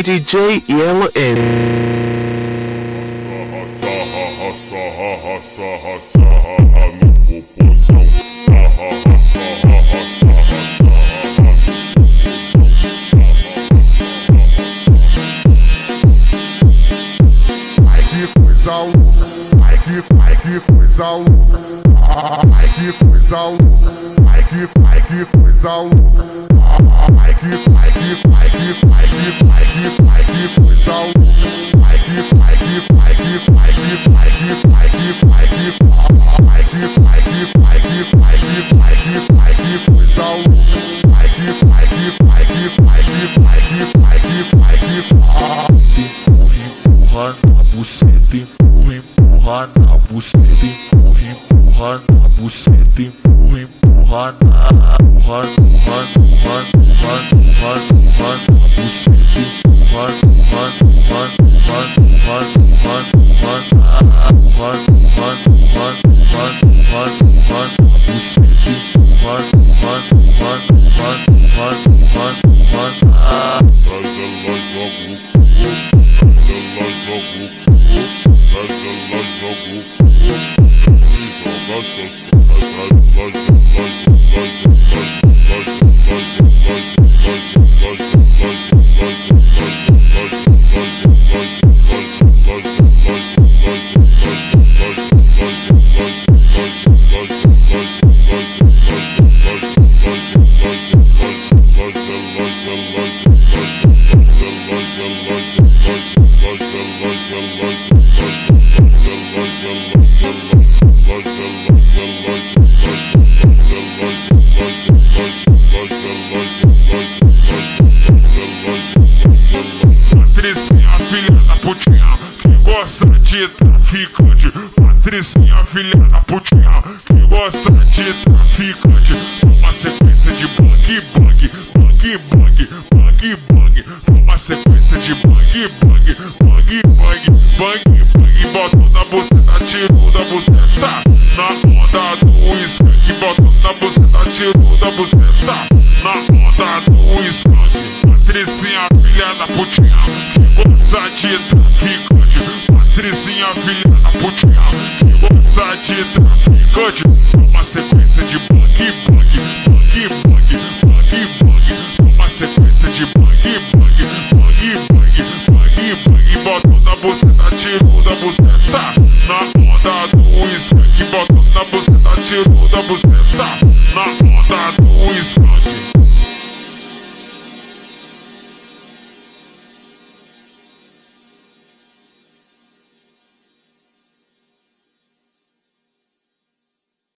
DJ Yellow N. Ai que coisa louca, ai que coisa louca, ai que coisa louca, ai que coisa louca, ai que coisa louca, ai que coisa louca, ai que empurra na buceta, empurra na buceta, empurra na buceta, empurra na buceta, empurra Patricinha, filha da putinha, que gosta de traficante. Patricinha, filha da putinha, que gosta de traficante. Uma sequência de bang, bang, bang, bang, bang, bang. Uma sequência de bang, bang, bang, bang, bang, bang. Botou na buceta, tirou da buceta. Na onda do skunk, botou na buceta, tirou da buceta. Na onda do skunk. Patricinha, filha da putinha, que gosta de traficante. Patricinha, filha da putinha, que gosta de traficante. Uma sequência de bang, bang, bang, bang, bang, bang. Uma sequência de bang, bang, bang, bang, bang, bang. Botou na buceta, tirou da buceta. Na onda do skunk, botou na buceta, tirou da buceta.